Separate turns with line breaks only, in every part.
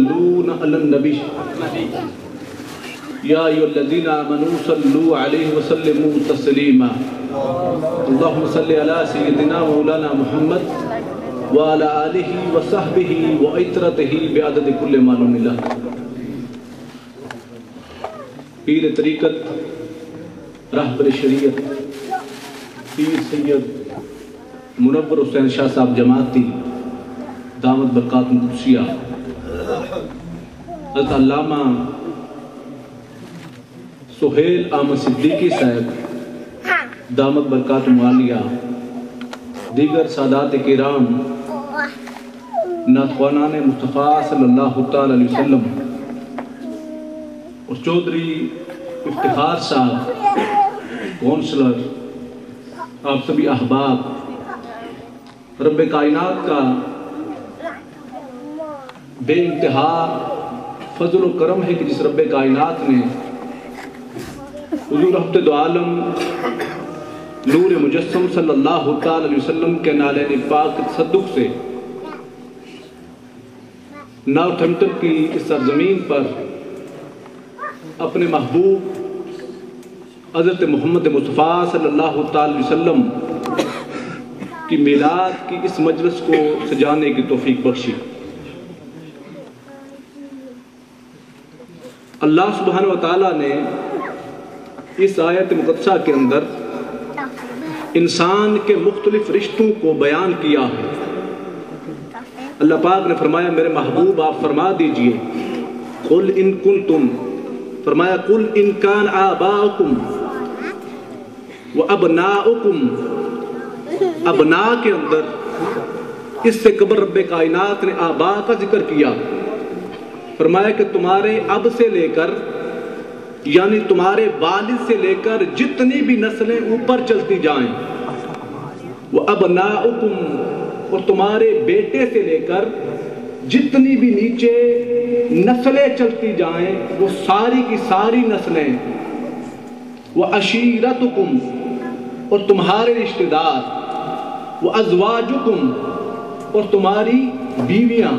یصلون علی النبی یا ایھا الذین آمنوا صلوا علیہ وسلموا تسلیما اللہم صلی علی سیدنا مولانا محمد وعلی آلہ وصحبہ وعطرتہ بعدد کل معلوم اللہ۔ پیر طریقت، رہبر شریعت، پیر سید منور حسین شاہ صاحب جماعتی دامت برکات قدسیہ، حضرت علامہ سہیل احمد صدیقی صاحب دامت برکات معالیہ، دیگر سادات کرام، ناتخوانان مصطفیٰ صلی اللہ تعالی علیہ وسلم اور چودھری افتخار صاحب کونسلر، آپ سبھی احباب، رب کائنات کا بے انتہا فضل و کرم ہے کہ جس رب کائنات نے حضور رحمت دو عالم نور مجسم صلی اللہ تعالی علیہ وسلم کے نالین پاک تصدق سے ناؤتھمپٹن کی اس سرزمین پر اپنے محبوب حضرت محمد مصطفیٰ صلی اللہ تعالی علیہ وسلم کی میلاد کی اس مجلس کو سجانے کی توفیق بخشی۔ اللہ سبحانہ وتعالی نے اس آیت مقدسہ کے اندر انسان کے مختلف رشتوں کو بیان کیا ہے۔ اللہ پاک نے فرمایا میرے محبوب آپ فرما دیجئے قل ان کنتم، فرمایا قل ان کان آباؤکم و ابناؤکم، ابنا کے اندر اس سے قبل رب کائنات نے آبا کا ذکر کیا، فرمایا کہ تمہارے اب سے لے کر یعنی تمہارے والد سے لے کر جتنی بھی نسلیں اوپر چلتی جائیں، وہ ابناؤکم، اور تمہارے بیٹے سے لے کر جتنی بھی نیچے نسلیں چلتی جائیں وہ ساری کی ساری نسلیں، وہ عشیرتکم، اور تمہارے رشتہ دار، وہ ازواجکم، اور تمہاری بیویاں،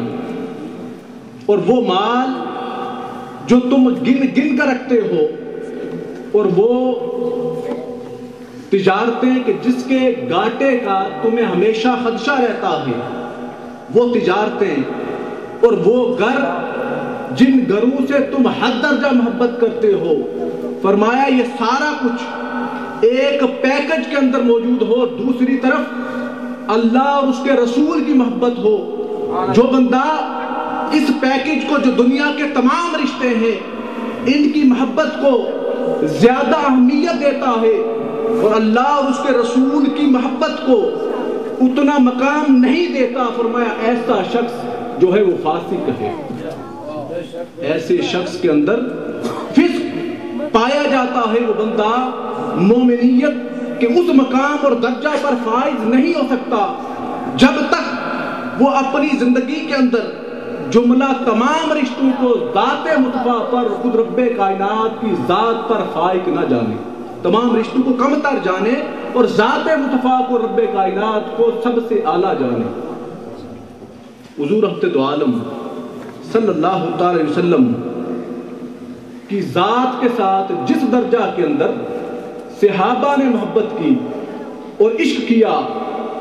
اور وہ مال جو تم گن گن کر رکھتے ہو، اور وہ تجارتیں کہ جس کے گاٹے کا تمہیں ہمیشہ خدشہ رہتا ہے، وہ تجارتیں، اور وہ گھر جن گھروں سے تم حد درجہ محبت کرتے ہو، فرمایا یہ سارا کچھ ایک پیکج کے اندر موجود ہو، دوسری طرف اللہ اور اس کے رسول کی محبت ہو۔ جو بندہ اس پیکج کو، جو دنیا کے تمام رشتے ہیں ان کی محبت کو زیادہ اہمیت دیتا ہے اور اللہ اور اس کے رسول کی محبت کو اتنا مقام نہیں دیتا، فرمایا ایسا شخص جو ہے وہ فاسق ہے، ایسے شخص کے اندر فسق پایا جاتا ہے، وہ بندہ مومنیت کے اس مقام اور درجہ پر فائز نہیں ہو سکتا جب تک وہ اپنی زندگی کے اندر جملہ تمام رشتوں کو ذات مصطفیٰ پر، خود رب کائنات کی ذات پر فائق نہ جانے، تمام رشتوں کو کم تر جانے اور ذات مصطفیٰ کو، رب کائنات کو سب سے اعلیٰ جانے۔ حضور رحمت دو عالم صلی اللہ تعالی علیہ وسلم کی ذات کے ساتھ جس درجہ کے اندر صحابہ نے محبت کی اور عشق کیا،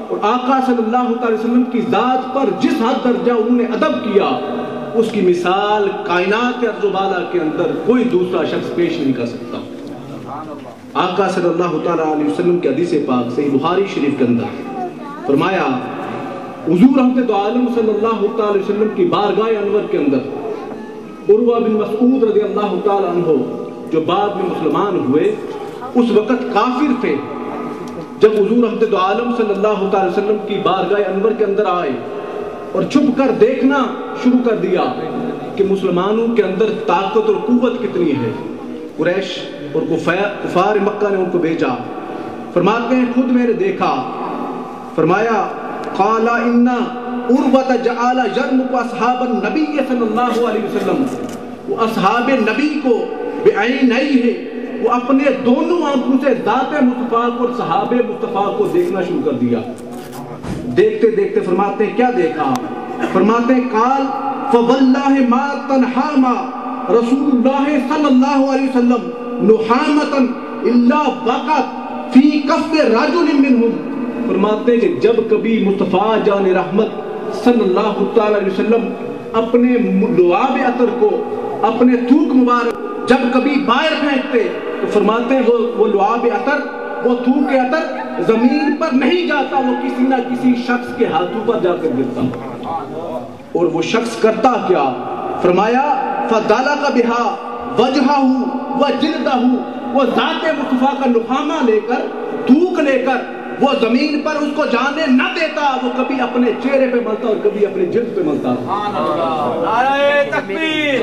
اور آقا صلی اللہ علیہ وسلم کی ذات پر جس حد درجہ انہوں نے ادب کیا، اس کی مثال کائنات ارض و بالا کے اندر کوئی دوسرا شخص پیش نہیں کر سکتا۔ آقا صلی اللہ علیہ وسلم کے حدیث پاک صحیح بخاری شریف کے اندر فرمایا حضور رحمت دو عالم صلی اللہ علیہ وسلم کی بارگاہ انور کے اندر عروہ بن مسعود رضی اللہ تعالی عنہ جو بعد میں مسلمان ہوئے، اس وقت کافر تھے، جب حضور رحمت دو عالم صلی اللہ علیہ وسلم کی بارگاہ انور کے اندر آئے اور چھپ کر دیکھنا شروع کر دیا کہ مسلمانوں کے اندر طاقت اور قوت کتنی ہے، قریش اور کفار مکہ نے ان کو بھیجا، فرماتے ہیں خود میں نے دیکھا، فرمایا قال ان عروہ جعل یرمق اصحاب النبی صلی اللہ علیہ وسلم، وہ اصحاب نبی کو بعینیہ ہے، وہ اپنے دونوں آنکھوں سے ذات مصطفیٰ کو اور صحابہ مصطفیٰ کو دیکھنا شروع کر دیا۔ دیکھتے دیکھتے فرماتے ہیں کیا دیکھا؟ فرماتے ہیں قال فواللہ ما تنحاما رسول اللہ صلی اللہ علیہ وسلم نحامتا الا وقت فی کف رجل منہم، فرماتے ہیں کہ جب کبھی مصطفیٰ جان رحمت صلی اللہ تعالی علیہ وسلم اپنے لعاب عطر کو، اپنے تھوک مبارک جب کبھی باہر پھینکتے تو فرماتے ہیں وہ لعاب عطر، وہ تھوک عطر زمین پر نہیں جاتا، وہ کسی نہ کسی شخص کے ہاتھوں پر جا کر گرتا، اور وہ شخص کرتا کیا؟ فرمایا فَدَلَقَ بِهَا وَجْهَهُ وَجِلْدَهُ، وہ ذات مصطفیٰ کا نخامہ لے کر، تھوک لے کر وہ زمین پر اس کو جانے نہ دیتا، وہ کبھی اپنے چہرے پہ ملتا اور کبھی اپنے جلد پہ ملتا۔
نعرہ تکبیر،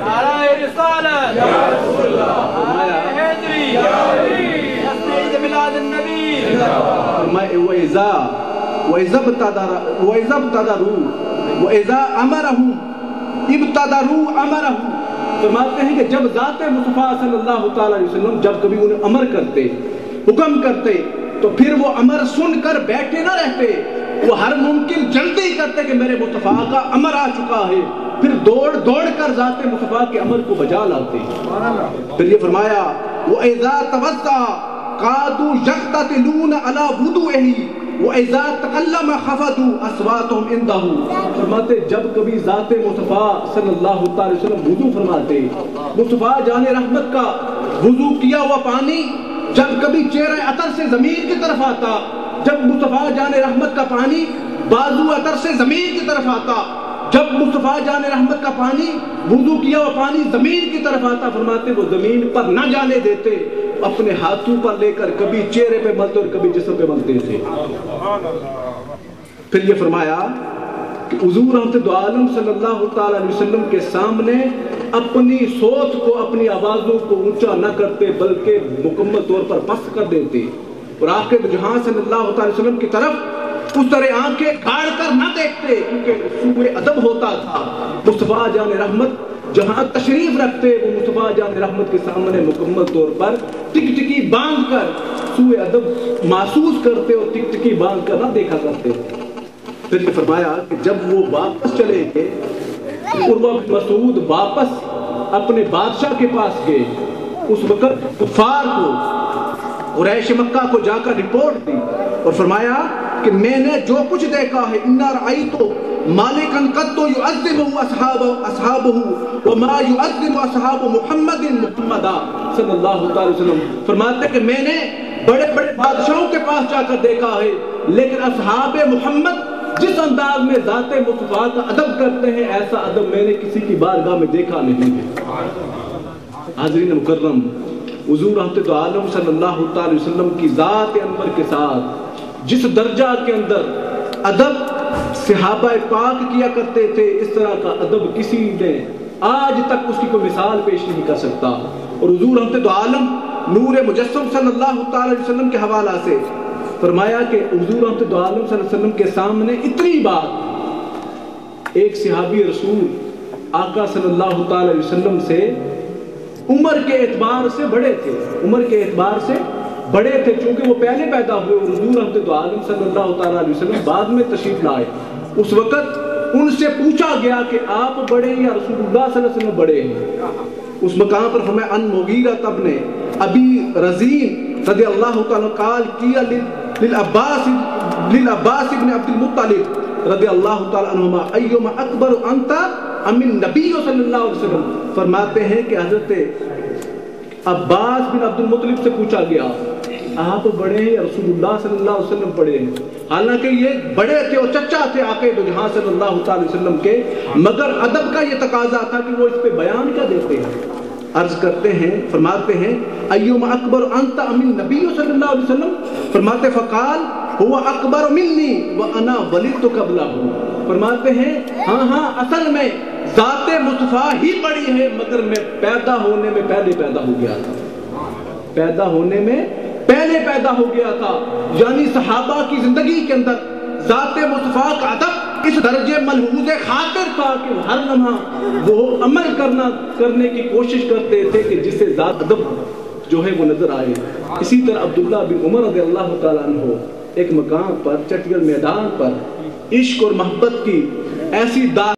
نعرہ رسالت، نعرہ حیدری، تسبیح میلاد النبی۔
فرمائے وَإِذَا ابْتَدَرُوا وَإِذَا أَمَرَهُمْ ابْتَدَرُوا أَمَرَهُ، فرماتے ہیں کہ جب ذات مصطفیٰ صلی اللہ تعالی علیہ وسلم جب کبھی انہیں امر کرتے، حکم کرتے، تو پھر وہ امر سن کر بیٹھے نہ رہتے، وہ ہر ممکن جلدی کرتے کہ میرے مصطفیٰ کا امر آ چکا ہے، پھر دوڑ کر ذات مصطفیٰ کے امر کو بجا لاتے۔ پھر یہ فرمایا وَإِذَا تَوَضَّأَ قَعَدُوا يَقْتَتِلُونَ عَلَى وُضُوئِهِ وَإِذَا تَكَلَّمَ خَفَضُوا أَصْوَاتَهُمْ عِندَهُ، فرماتے جب کبھی ذات مصطفیٰ صلی اللہ تعالی وسلم وضو فرماتے، مصطفیٰ جان رحمت کا وضو کیا ہوا پانی جب کبھی چہرہ عطر سے زمین کی طرف آتا، جب مصطفیٰ جان رحمت کا پانی بازو عطر سے زمین کی طرف آتا، جب مصطفیٰ جان رحمت کا پانی وضو کیا ہوا پانی زمین کی طرف آتا، فرماتے وہ زمین پر نہ جانے دیتے، اپنے ہاتھوں پر لے کر کبھی چہرے پہ ملتے اور کبھی جسم پہ ملتے تھے۔ پھر یہ فرمایا کہ حضور رحمت عالم صلی اللہ تعالی علیہ وسلم کے سامنے اپنی صوت کو، اپنی آوازوں کو اونچا نہ کرتے بلکہ مکمل طور پر پست کر دیتے، اور آخر جہاں صلی اللہ تعالی وسلم کی طرف اس طرح آنکھیں گاڑ کر نہ دیکھتے، کیونکہ سوء ادب ہوتا تھا۔ مصطفیٰ جان رحمت جہاں تشریف رکھتے، وہ مصطفیٰ جان رحمت کے سامنے مکمل طور پر ٹک ٹکی باندھ کر سوء ادب محسوس کرتے اور ٹک ٹکی باندھ کر نہ دیکھا کرتے۔ پھر یہ فرمایا کہ جب وہ واپس چلے گئے، عروہ بن مسعود واپس اپنے بادشاہ کے پاس گئے، اس وقت کفار کو، قریش مکہ کو جا کر رپورٹ دی اور فرمایا کہ میں نے جو کچھ دیکھا ہے، اِنَّا رَأَيْتُ مَالِكًا قَدْ يُعَذِّبُهُ أَصْحَابُهُ وَمَا يُعَذِّبُ أَصْحَابُ مُحَمَّدٍ مُحَمَّدًا صلی اللہ تعالی وسلم، فرماتے کہ میں نے بڑے بڑے بادشاہوں کے پاس جا کر دیکھا ہے، لیکن اصحاب محمد جس انداز میں ذات مصطفیٰ کا ادب کرتے ہیں، ایسا ادب میں نے کسی کی بارگاہ میں دیکھا نہیں ہے۔ حاضرین مکرم، حضور رحمت عالم صلی اللہ تعالی وسلم کی ذات انور کے ساتھ جس درجہ کے اندر ادب صحابہ پاک کیا کرتے تھے، اس طرح کا ادب کسی نے آج تک اس کی کوئی مثال پیش نہیں کر سکتا۔ اور حضور رحمت عالم نور مجسم صلی اللہ تعالی علیہ وسلم کے حوالہ سے فرمایا کہ حضور رحمت عالم صلی اللہ علیہ وسلم کے سامنے اتنی بات ایک صحابی رسول آقا صلی اللہ تعالی علیہ وسلم سے عمر کے اعتبار سے بڑے تھے، عمر کے اعتبار سے بڑے تھے، چونکہ وہ پہلے پیدا ہوئے اور حضور رحمت عالم صلی اللہ تعالی علیہ وسلم بعد میں تشریف لائے۔ اس وقت ان سے پوچھا گیا کہ آپ بڑے یا رسول اللہ صلی اللہ علیہ وسلم بڑے ہیں؟ اس مقام پر فرمایا ان مغیرہ ابن ابی رزین رضی اللہ تعالیٰ قال کیا للعباس ابن عبد المطلب رضی اللہ تعالیٰ عنہما ایوم اکبر انت ام النبی صلی اللہ علیہ وسلم، فرماتے ہیں کہ حضرت عباس بن عبد المطلب سے پوچھا گیا آپ بڑے ہیں یا رسول اللہ صلی اللہ علیہ وسلم بڑے ہیں؟ حالانکہ یہ بڑے تھے اور چچا تھے آقا دو جہاں صلی اللہ تعالی وسلم کے، مگر ادب کا یہ تقاضا تھا کہ وہ اس پہ بیان کیا دیتے ہیں۔ عرض کرتے ہیں، فرماتے ہیں ایوم اکبر انت ام النبی صلی اللہ علیہ وسلم، فرماتے فقال هو اکبر منی وانا ولدت قبلہ، فرماتے ہیں ہاں اصل میں ذات مصطفیٰ ہی بڑی ہے، مگر میں پیدا ہونے میں پہلے پیدا ہو گیا تھا، پیدا ہونے میں پہلے پیدا ہو گیا تھا۔ یعنی صحابہ کی زندگی کے اندر ذات مصطفیٰ کا ادب اس درجے ملحوظ خاطر تھا کہ ہر لمحہ وہ عمل کرنے کی کوشش کرتے تھے کہ جس سے ذات ادب جو ہے وہ نظر آئے۔ اسی طرح عبداللہ بن عمر رضی اللہ تعالیٰ عنہ ایک مقام پر چٹگل میدان پر عشق اور محبت کی ایسی